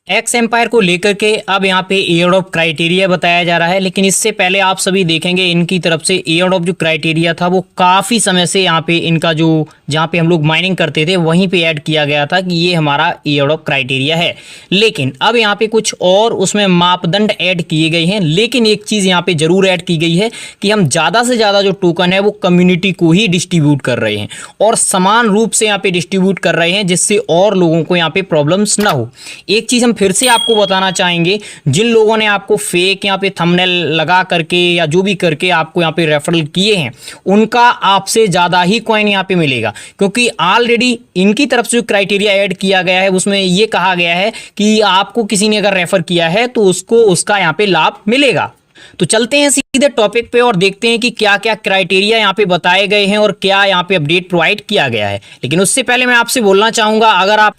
X empire को लेकर के अब यहाँ पे एयर ऑफ क्राइटेरिया बताया जा रहा है, लेकिन इससे पहले आप सभी देखेंगे इनकी तरफ से एयर ऑफ जो क्राइटेरिया था वो काफ़ी समय से यहाँ पे इनका जो जहाँ पे हम लोग माइनिंग करते थे वहीं पे ऐड किया गया था कि ये हमारा एयर ऑफ क्राइटेरिया है। लेकिन अब यहाँ पे कुछ और उसमें मापदंड ऐड किए गए हैं, लेकिन एक चीज़ यहाँ पे जरूर ऐड की गई है कि हम ज़्यादा से ज़्यादा जो टोकन है वो कम्युनिटी को ही डिस्ट्रीब्यूट कर रहे हैं और समान रूप से यहाँ पे डिस्ट्रीब्यूट कर रहे हैं, जिससे और लोगों को यहाँ पे प्रॉब्लम्स ना हो। एक चीज़ हम फिर से आपको बताना चाहेंगे, जिन लोगों ने आपको फेक यहाँ पे थंबनेल लगा करके या जो भी करके आपको यहाँ पे रेफरल किए हैं उनका आपसे ज़्यादा ही कॉइन यहाँ पे मिलेगा, क्योंकि ऑलरेडी इनकी तरफ से जो क्राइटेरिया ऐड किया गया है उसमें ये कहा गया है कि आपको किसी ने अगर रेफर किया है तो उसको उसका यहाँ पे लाभ मिलेगा। तो चलते हैं सीधे टॉपिक पे और देखते हैं कि क्या क्या क्राइटेरिया यहाँ पे बताए गए हैं और क्या यहाँ पे अपडेट प्रोवाइड किया गया है। लेकिन उससे पहले मैं आपसे बोलना चाहूंगा, अगर आप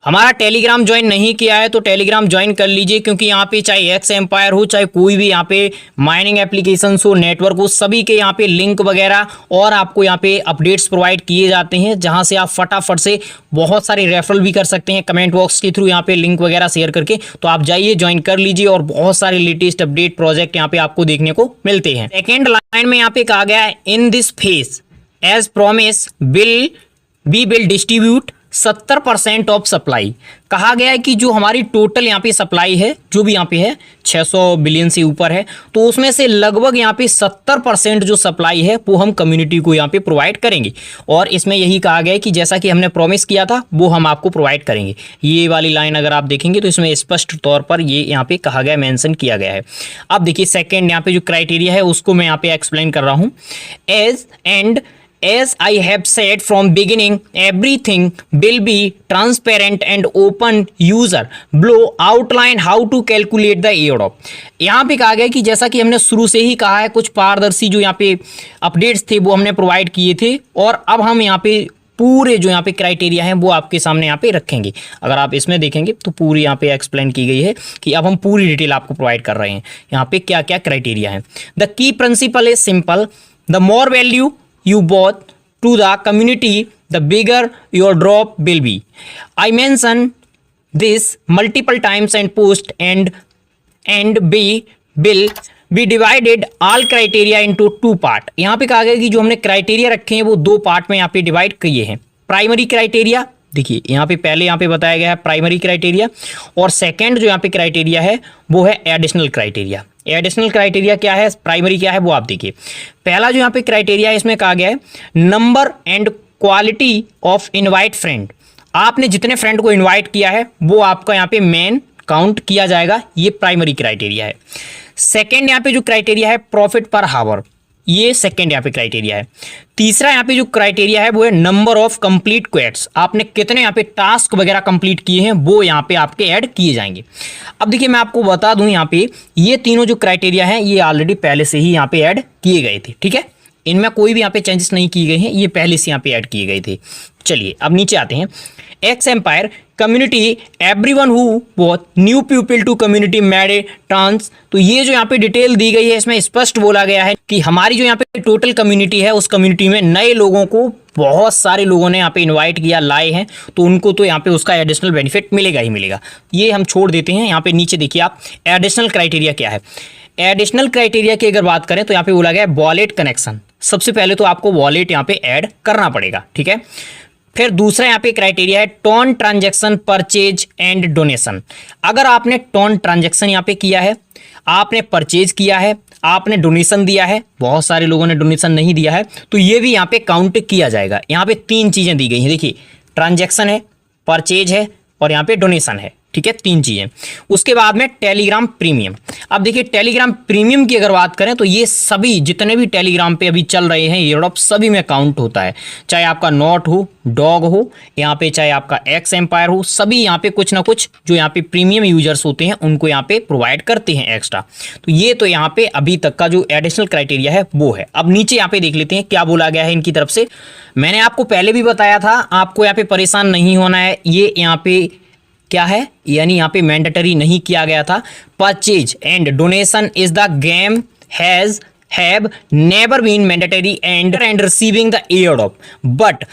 हमारा टेलीग्राम ज्वाइन नहीं किया है तो टेलीग्राम ज्वाइन कर लीजिए, क्योंकि यहाँ पे चाहे एक्स एम्पायर हो चाहे कोई भी यहाँ पे माइनिंग एप्लीकेशंस हो, नेटवर्क हो, सभी के यहाँ पे लिंक वगैरह और आपको यहाँ पे अपडेट्स प्रोवाइड किए जाते हैं, जहाँ से आप फटाफट से बहुत सारे रेफरल भी कर सकते हैं कमेंट बॉक्स के थ्रू यहाँ पे लिंक वगैरह शेयर करके। तो आप जाइए ज्वाइन कर लीजिए और बहुत सारे लेटेस्ट अपडेट प्रोजेक्ट यहाँ पे आपको देखने को मिलते हैं। सेकेंड लाइन में यहाँ पे कहा गया है, in this phase as promise will distribute 70% of supply. कहा गया है कि जो हमारी टोटल यहाँ पे सप्लाई है, जो भी यहाँ पे है 600 बिलियन से ऊपर है, तो उसमें से लगभग यहाँ पे 70% जो सप्लाई है वो हम कम्युनिटी को यहाँ पे प्रोवाइड करेंगे। और इसमें यही कहा गया है कि जैसा कि हमने प्रॉमिस किया था वो हम आपको प्रोवाइड करेंगे। ये वाली लाइन अगर आप देखेंगे तो इसमें स्पष्ट तौर पर ये यहाँ पे कहा गया, मेंशन किया गया है। अब देखिए सेकेंड यहाँ पे जो क्राइटेरिया है उसको मैं यहाँ पे एक्सप्लेन कर रहा हूँ। As I have said from beginning, everything will be transparent and open. User below outline how to calculate the airdrop। यहाँ पे कहा गया कि जैसा कि हमने शुरू से ही कहा है, कुछ पारदर्शी जो यहाँ पे अपडेट्स थे वो हमने प्रोवाइड किए थे, और अब हम यहाँ पे पूरे जो यहाँ पे क्राइटेरिया हैं वो आपके सामने यहाँ पे रखेंगे। अगर आप इसमें देखेंगे तो पूरी यहाँ पे एक्सप्लेन की गई है कि अब हम पूरी डिटेल आपको प्रोवाइड कर रहे हैं यहाँ पे क्या क्या क्राइटेरिया है। The key principle is simple, the more value you bought to the community, the bigger your drop will be. I mention this multiple times and post and B will be divided all criteria into two part। यहाँ पे कहा गया कि जो हमने criteria रखे हैं वो दो पार्ट में यहाँ पे डिवाइड किए हैं। प्राइमरी क्राइटेरिया, देखिए यहाँ पे पहले यहाँ पे बताया गया है प्राइमरी क्राइटेरिया, और सेकंड जो यहाँ पे क्राइटेरिया है वो है एडिशनल क्राइटेरिया। एडिशनल क्राइटेरिया क्या है, प्राइमरी क्या है, वो आप देखिए। पहला जो यहाँ पे क्राइटेरिया है इसमें कहा गया है number and quality of invite friend. आपने जितने फ्रेंड को इनवाइट किया है वो आपका यहाँ पे मेन काउंट किया जाएगा, ये प्राइमरी क्राइटेरिया है। सेकेंड यहाँ पे जो क्राइटेरिया है प्रॉफिट पर हावर, ये सेकंड यहाँ पे क्राइटेरिया है। तीसरा यहाँ पे जो क्राइटेरिया है वो है नंबर ऑफ कंप्लीट क्वेट्स। आपने कितने यहाँ पे टास्क वगैरह कंप्लीट किए हैं वो यहाँ पे आपके ऐड किए जाएंगे। अब देखिए मैं आपको बता दूं, यहाँ पे ये तीनों जो क्राइटेरिया हैं ये ऑलरेडी पहले से ही यहाँ पे ऐड किए गए थे, ठीक है। इनमें कोई भी यहाँ पे चेंजेस नहीं किए गए हैं, ये पहले से यहाँ पे ऐड किए गए थे। चलिए अब नीचे आते हैं। X Empire community everyone who what new people to community mad trans. तो ये जो यहाँ पे डिटेल दी गई है इसमें स्पष्ट बोला गया है कि हमारी जो यहाँ पे टोटल कम्युनिटी है उस कम्युनिटी में नए लोगों को बहुत सारे लोगों ने यहाँ पे इनवाइट किया, लाए हैं, तो उनको तो यहाँ पे उसका एडिशनल बेनिफिट मिलेगा ही मिलेगा। ये हम छोड़ देते हैं। यहाँ पे नीचे देखिए आप एडिशनल क्राइटेरिया क्या है। एडिशनल क्राइटेरिया की अगर बात करें तो यहाँ पे बोला गया है वॉलेट कनेक्शन। सबसे पहले तो आपको वॉलेट यहाँ पे ऐड करना पड़ेगा, ठीक है। फिर दूसरा यहाँ पे क्राइटेरिया है tone transaction purchase and donation. अगर आपने टोन ट्रांजैक्शन यहाँ पे किया है, आपने परचेज किया है, आपने डोनेशन दिया है, बहुत सारे लोगों ने डोनेशन नहीं दिया है, तो ये भी यहाँ पे काउंट किया जाएगा। यहाँ पे तीन चीज़ें दी गई हैं, देखिए ट्रांजैक्शन है, परचेज है और यहाँ पे डोनेशन है, ठीक है, तीन चीज़ें। उसके बाद में टेलीग्राम प्रीमियम। अब देखिए टेलीग्राम प्रीमियम की अगर बात करें तो ये सभी जितने भी टेलीग्राम पे अभी चल रहे हैं एयरड्रॉप सभी में काउंट होता है, चाहे आपका नॉट हो, डॉग हो, यहाँ पे चाहे आपका एक्स एम्पायर हो, सभी यहाँ पे कुछ ना कुछ जो यहाँ पे प्रीमियम यूजर्स होते हैं उनको यहाँ पे प्रोवाइड करते हैं एक्स्ट्रा। तो ये तो यहाँ पे अभी तक का जो एडिशनल क्राइटेरिया है वो है। अब नीचे यहाँ पे देख लेते हैं क्या बोला गया है इनकी तरफ से। मैंने आपको पहले भी बताया था, आपको यहाँ पे परेशान नहीं होना है। ये यहाँ पे क्या है, यानी यहाँ पे मैंडेटरी नहीं किया गया था। Purchase and donation is the game have never been mandatory and receiving the airdrop, but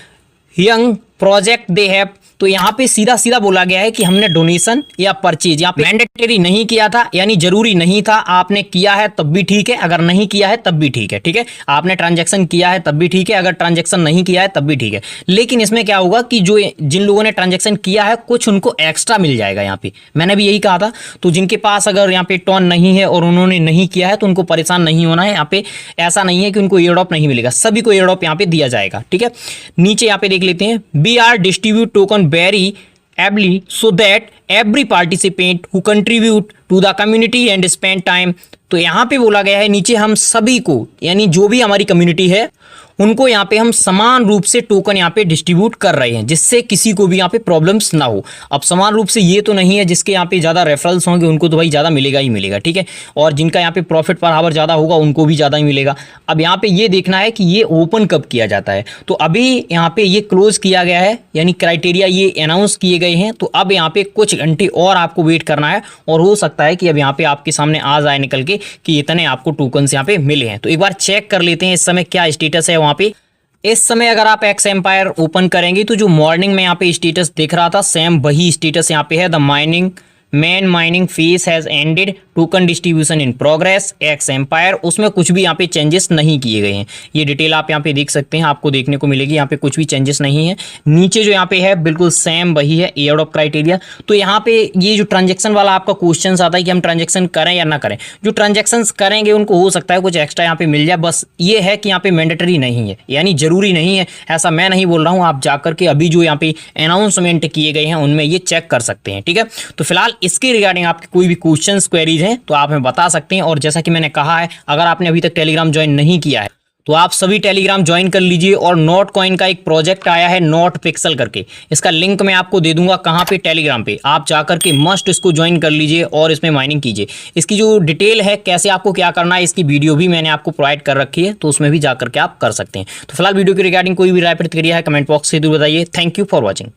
young project they have तो यहाँ पे सीधा सीधा बोला गया है कि हमने डोनेशन या परचेज यहाँ पे मैंडेटरी नहीं किया था, यानी जरूरी नहीं था। आपने किया है तब भी ठीक है, अगर नहीं किया है तब भी ठीक है। ठीक है, आपने ट्रांजैक्शन किया है तब भी ठीक है, अगर ट्रांजैक्शन नहीं किया है तब भी ठीक है। लेकिन इसमें क्या होगा कि जो जिन लोगों ने ट्रांजैक्शन किया है कुछ उनको एक्स्ट्रा मिल जाएगा। यहाँ पे मैंने भी यही कहा था। तो जिनके पास अगर यहाँ पे टॉन नहीं है और उन्होंने नहीं किया है तो उनको परेशान नहीं होना है। यहाँ पे ऐसा नहीं है कि उनको एयरड्रॉप नहीं मिलेगा, सभी को एयरड्रॉप यहाँ पे दिया जाएगा। ठीक है, नीचे यहाँ पे देख लेते हैं, be are distribute token very ably so that every participant who contribute to the community and spend time. तो यहाँ पे बोला गया है नीचे हम सभी को, यानी जो भी हमारी कम्युनिटी है उनको यहाँ पे हम समान रूप से टोकन यहाँ पे डिस्ट्रीब्यूट कर रहे हैं, जिससे किसी को भी यहाँ पे प्रॉब्लम्स ना हो। अब समान रूप से ये तो नहीं है जिसके यहाँ पे ज़्यादा रेफरल्स होंगे उनको तो भाई ज़्यादा मिलेगा ही मिलेगा। ठीक है, और जिनका यहाँ पे प्रॉफिट पर आवर ज़्यादा होगा उनको भी ज़्यादा ही मिलेगा। अब यहाँ पे ये देखना है कि ये ओपन कब किया जाता है। तो अभी यहाँ पे ये क्लोज किया गया है, यानी क्राइटेरिया ये अनाउंस किए गए हैं। तो अब यहाँ पे कुछ घंटे और आपको वेट करना है और हो सकता है कि अब यहाँ पे आपके सामने आ जाए निकल के कि इतने आपको टोकन्स यहाँ पे मिले हैं। तो एक बार चेक कर लेते हैं इस समय क्या स्टेटस है वहाँ पे। इस समय अगर आप एक्स एम्पायर ओपन करेंगे तो जो मॉर्निंग में यहाँ पे स्टेटस दिख रहा था सेम वही स्टेटस यहाँ पे है। The main mining phase has ended, token distribution in progress, X Empire. उसमें कुछ भी यहाँ पे चेंजेस नहीं किए गए हैं। ये डिटेल आप यहाँ पे देख सकते हैं, आपको देखने को मिलेगी। यहाँ पे कुछ भी चेंजेस नहीं है। नीचे जो यहाँ पे है बिल्कुल सेम वही है, एयरड्रॉप क्राइटेरिया। तो यहाँ पे ये जो ट्रांजेक्शन वाला आपका क्वेश्चन आता है कि हम ट्रांजेक्शन करें या ना करें, जो ट्रांजेक्शन करेंगे उनको हो सकता है कुछ एक्स्ट्रा यहाँ पे मिल जाए। बस ये है कि यहाँ पे मैंडेटरी नहीं है, यानी जरूरी नहीं है। ऐसा मैं नहीं बोल रहा हूँ, आप जाकर के अभी जो यहाँ पे अनाउंसमेंट किए गए हैं उनमें ये चेक कर सकते हैं। ठीक है, तो फिलहाल इसके रिगार्डिंग आपके कोई भी क्वेश्चंस क्वेरीज हैं तो आप हमें बता सकते हैं। और जैसा कि मैंने कहा है, अगर आपने अभी तक टेलीग्राम ज्वाइन नहीं किया है तो आप सभी टेलीग्राम ज्वाइन कर लीजिए। और नोट कॉइन का एक प्रोजेक्ट आया है नोट पिक्सल करके, इसका लिंक मैं आपको दे दूंगा कहाँ पे, टेलीग्राम पे। आप जाकर के मस्ट इसको ज्वाइन कर लीजिए और इसमें माइनिंग कीजिए। इसकी जो डिटेल है कैसे आपको क्या करना है, इसकी वीडियो भी मैंने आपको प्रोवाइड कर रखी है, तो उसमें भी जाकर के आप कर सकते हैं। तो फिलहाल वीडियो के रिगार्डिंग कोई भी राय प्रतिक्रिया है कमेंट बॉक्स से जरूर बताइए। Thank you for watching.